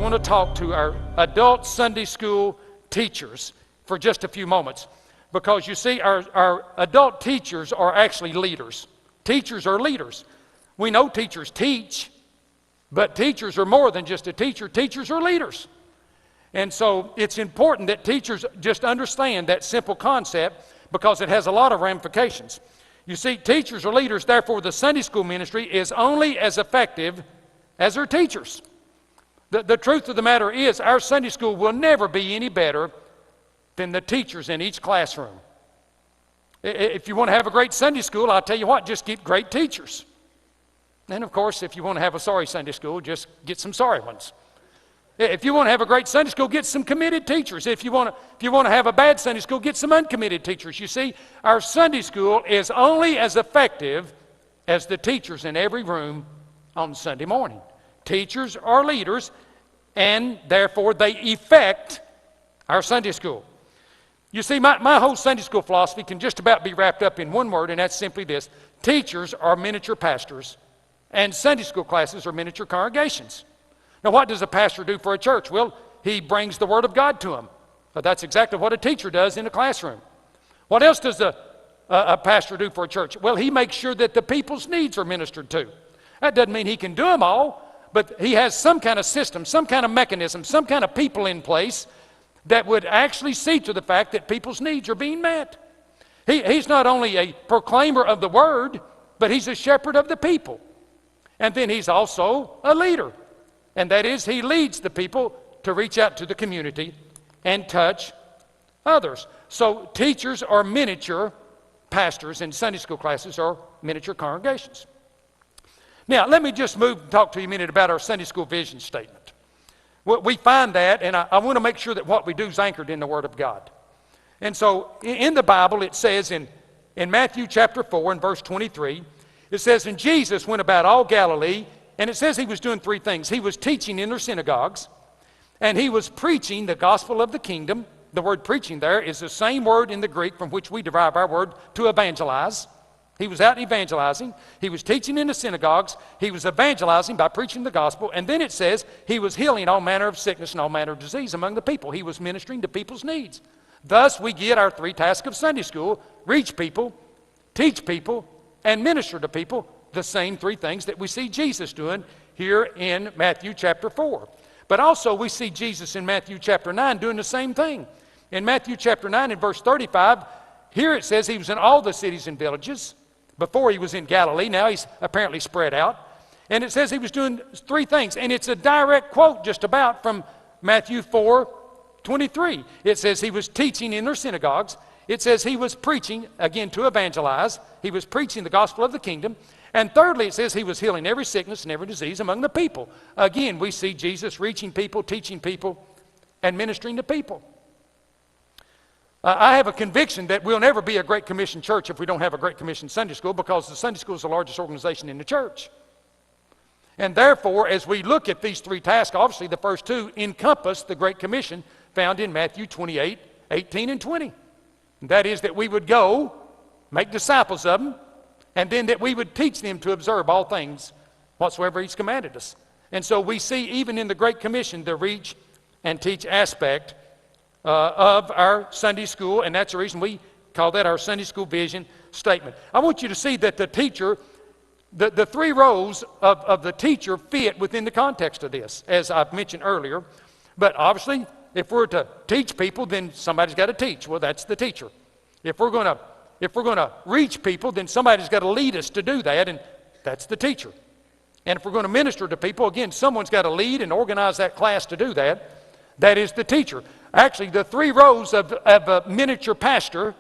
want to talk to our adult Sunday school teachers for just a few moments. Because you see, our adult teachers are actually leaders. Teachers are leaders. We know teachers teach, but teachers are more than just a teacher. Teachers are leaders. And so it's important that teachers just understand that simple concept because it has a lot of ramifications. You see, teachers are leaders, therefore the Sunday school ministry is only as effective as their teachers. The truth of the matter is our Sunday school will never be any better than the teachers in each classroom. If you want to have a great Sunday school, I'll tell you what, just get great teachers. And of course, if you want to have a sorry Sunday school, just get some sorry ones. If you want to have a great Sunday school, get some committed teachers. If you want to have a bad Sunday school, get some uncommitted teachers. You see, our Sunday school is only as effective as the teachers in every room on Sunday morning. Teachers are leaders, and therefore they effect our Sunday school. You see, my whole Sunday school philosophy can just about be wrapped up in one word, and that's simply this. Teachers are miniature pastors, and Sunday school classes are miniature congregations. Now, what does a pastor do for a church? Well, he brings the Word of God to them. But that's exactly what a teacher does in a classroom. What else does a pastor do for a church? Well, he makes sure that the people's needs are ministered to. That doesn't mean he can do them all, but he has some kind of system, some kind of mechanism, some kind of people in place that would actually see to the fact that people's needs are being met. He's not only a proclaimer of the Word, but he's a shepherd of the people. And then he's also a leader. And that is, he leads the people to reach out to the community and touch others. So teachers are miniature pastors, and Sunday school classes are miniature congregations. Now, let me just move and talk to you a minute about our Sunday school vision statement. We find that, and I want to make sure that what we do is anchored in the Word of God. And so in the Bible, it says in Matthew chapter 4 and verse 23, it says, "And Jesus went about all Galilee," and it says he was doing three things. He was teaching in their synagogues, and he was preaching the gospel of the kingdom. The word preaching there is the same word in the Greek from which we derive our word to evangelize. He was out evangelizing. He was teaching in the synagogues. He was evangelizing by preaching the gospel. And then it says he was healing all manner of sickness and all manner of disease among the people. He was ministering to people's needs. Thus, we get our three tasks of Sunday school: reach people, teach people, and minister to people. The same three things that we see Jesus doing here in Matthew chapter 4. But also we see Jesus in Matthew chapter 9 doing the same thing. In Matthew chapter 9 and verse 35, here it says he was in all the cities and villages. Before he was in Galilee, now he's apparently spread out. And it says he was doing three things. And it's a direct quote just about from Matthew 4:23. It says he was teaching in their synagogues. It says he was preaching, again, to evangelize. He was preaching the gospel of the kingdom. And thirdly, it says he was healing every sickness and every disease among the people. Again, we see Jesus reaching people, teaching people, and ministering to people. I have a conviction that we'll never be a Great Commission church if we don't have a Great Commission Sunday school, because the Sunday school is the largest organization in the church. And therefore, as we look at these three tasks, obviously the first two encompass the Great Commission found in Matthew 28, 18, and 20. And that is that we would go, make disciples of them, and then that we would teach them to observe all things whatsoever he's commanded us. And so we see even in the Great Commission the reach and teach aspect of our Sunday school, and that's the reason we call that our Sunday school vision statement. I want you to see that the teacher, the three roles of the teacher fit within the context of this, as I've mentioned earlier. But obviously, if we're to teach people, then somebody's got to teach. Well, that's the teacher. If we're going to reach people, then somebody's got to lead us to do that, and that's the teacher. And if we're going to minister to people, again, someone's got to lead and organize that class to do that. That is the teacher. Actually, the three roles of a miniature pastor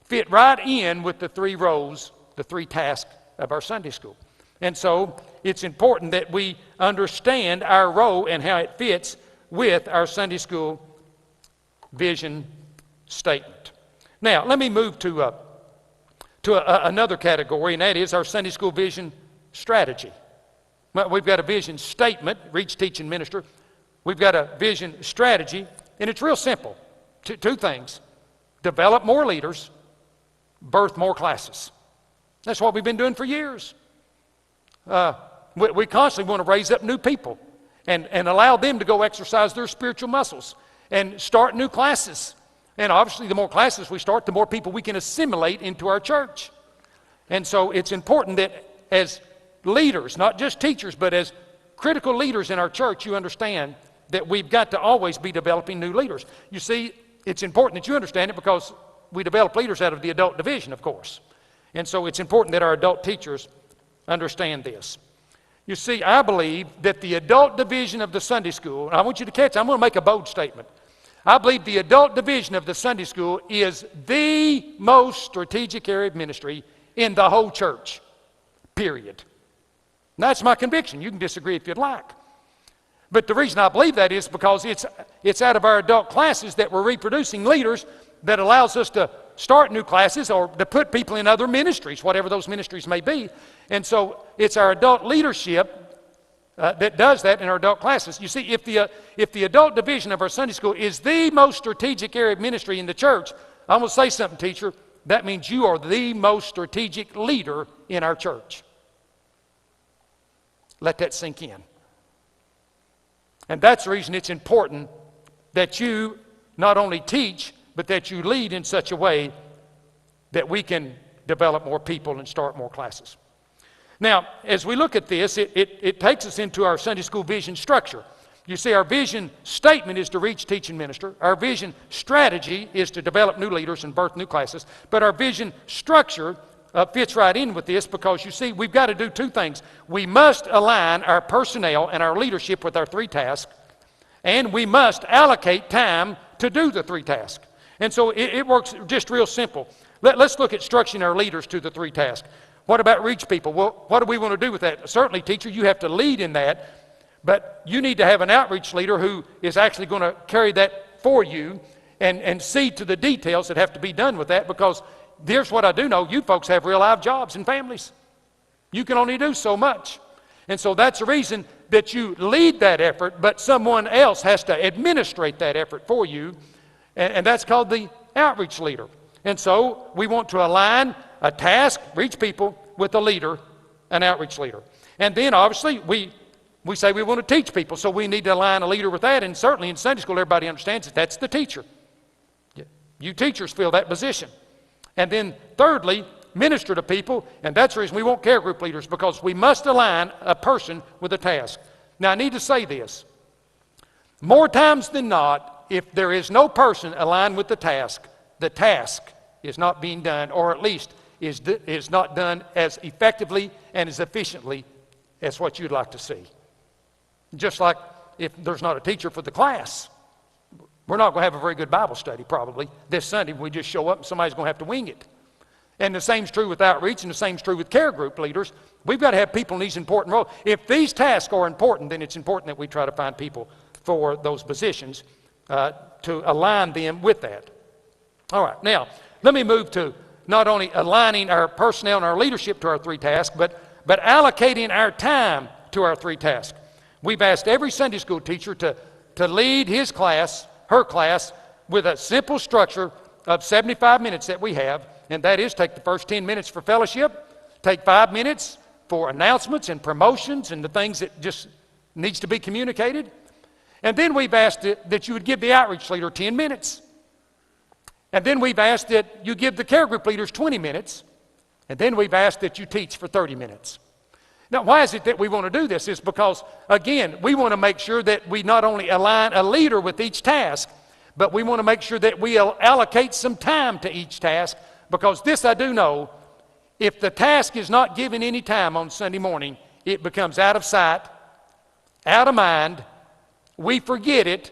fit right in with the three roles, the three tasks of our Sunday school. And so it's important that we understand our role and how it fits with our Sunday school vision statement. Now, let me move to another category, and that is our Sunday school vision strategy. Well, we've got a vision statement, reach, teach, and minister. We've got a vision strategy, and it's real simple. Two things: develop more leaders, birth more classes. That's what we've been doing for years. We constantly want to raise up new people. and allow them to go exercise their spiritual muscles and start new classes. And obviously, the more classes we start, the more people we can assimilate into our church. And so it's important that as leaders, not just teachers, but as critical leaders in our church, you understand that we've got to always be developing new leaders. You see, it's important that you understand it because we develop leaders out of the adult division, of course. And so it's important that our adult teachers understand this. You see, I believe that the adult division of the Sunday school, and I want you to catch, I'm going to make a bold statement. I believe the adult division of the Sunday school is the most strategic area of ministry in the whole church, period. And that's my conviction. You can disagree if you'd like. But the reason I believe that is because it's out of our adult classes that we're reproducing leaders that allows us to start new classes or to put people in other ministries, whatever those ministries may be. And so it's our adult leadership that does that in our adult classes. You see, if the adult division of our Sunday school is the most strategic area of ministry in the church, I'm going to say something, teacher. That means you are the most strategic leader in our church. Let that sink in. And that's the reason it's important that you not only teach, but that you lead in such a way that we can develop more people and start more classes. Now, as we look at this, it takes us into our Sunday school vision structure. You see, our vision statement is to reach, teach, and minister. Our vision strategy is to develop new leaders and birth new classes. But our vision structure fits right in with this because, you see, we've got to do two things. We must align our personnel and our leadership with our three tasks, and we must allocate time to do the three tasks. And so it works just real simple. Let's look at structuring our leaders to the three tasks. What about reach people? Well, what do we want to do with that? Certainly, teacher, you have to lead in that, but you need to have an outreach leader who is actually going to carry that for you and see to the details that have to be done with that, because here's what I do know. You folks have real live jobs and families. You can only do so much. And so that's the reason that you lead that effort, but someone else has to administrate that effort for you, and that's called the outreach leader. And so we want to align a task, reach people, with a leader, an outreach leader. And then obviously we say we want to teach people, so we need to align a leader with that. And certainly in Sunday school everybody understands that that's the teacher. You teachers fill that position. And then thirdly, minister to people, and that's the reason we want care group leaders, because we must align a person with a task. Now I need to say this. More times than not, if there is no person aligned with the task is not being done, or at least is not done as effectively and as efficiently as what you'd like to see. Just like if there's not a teacher for the class, we're not going to have a very good Bible study probably this Sunday. We just show up and somebody's going to have to wing it. And the same's true with outreach, and the same's true with care group leaders. We've got to have people in these important roles. If these tasks are important, then it's important that we try to find people for those positions to align them with that. All right, now let me move to not only aligning our personnel and our leadership to our three tasks, but allocating our time to our three tasks. We've asked every Sunday school teacher to lead his class, her class, with a simple structure of 75 minutes that we have, and that is take the first 10 minutes for fellowship, take 5 minutes for announcements and promotions and the things that just needs to be communicated. And then we've asked that you would give the outreach leader 10 minutes. And then we've asked that you give the care group leaders 20 minutes. And then we've asked that you teach for 30 minutes. Now, why is it that we want to do this? It's because, again, we want to make sure that we not only align a leader with each task, but we want to make sure that we allocate some time to each task, because this I do know, if the task is not given any time on Sunday morning, it becomes out of sight, out of mind, we forget it,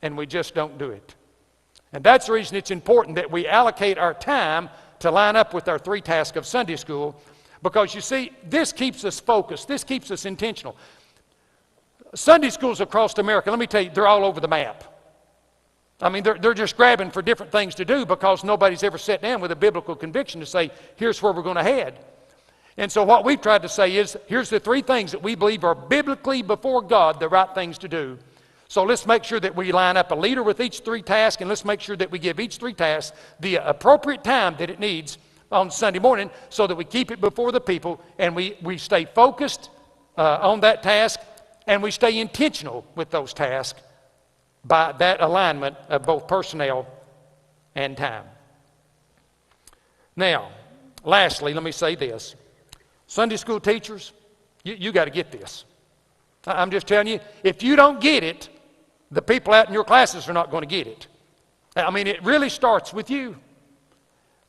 and we just don't do it. And that's the reason it's important that we allocate our time to line up with our three tasks of Sunday school, because you see, this keeps us focused, this keeps us intentional. Sunday schools across America, let me tell you, they're all over the map. I mean, they're just grabbing for different things to do because nobody's ever sat down with a biblical conviction to say, here's where we're going to head. And so what we've tried to say is, here's the three things that we believe are biblically before God the right things to do. So let's make sure that we line up a leader with each three tasks, and let's make sure that we give each three tasks the appropriate time that it needs on Sunday morning so that we keep it before the people and we stay focused on that task and we stay intentional with those tasks by that alignment of both personnel and time. Now, lastly, let me say this. Sunday school teachers, you got to get this. I'm just telling you, if you don't get it, the people out in your classes are not going to get it. I mean, it really starts with you.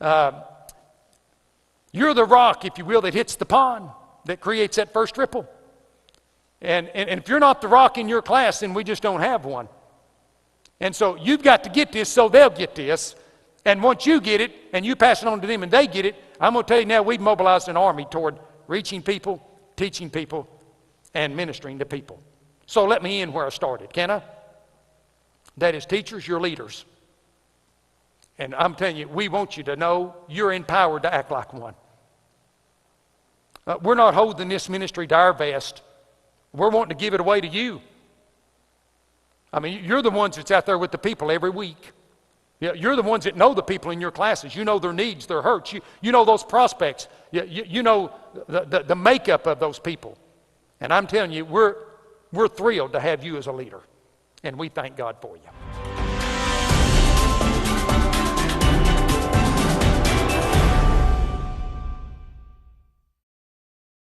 You're the rock, if you will, that hits the pond, that creates that first ripple. And if you're not the rock in your class, then we just don't have one. And so you've got to get this so they'll get this. And once you get it and you pass it on to them and they get it, I'm going to tell you now, we've mobilized an army toward reaching people, teaching people, and ministering to people. So let me end where I started, can I? That is, teachers, you're leaders. And I'm telling you, we want you to know you're empowered to act like one. We're not holding this ministry to our vest. We're wanting to give it away to you. I mean, you're the ones that's out there with the people every week. You're the ones that know the people in your classes. You know their needs, their hurts. You know those prospects. You know the makeup of those people. And I'm telling you, we're thrilled to have you as a leader. And we thank God for you.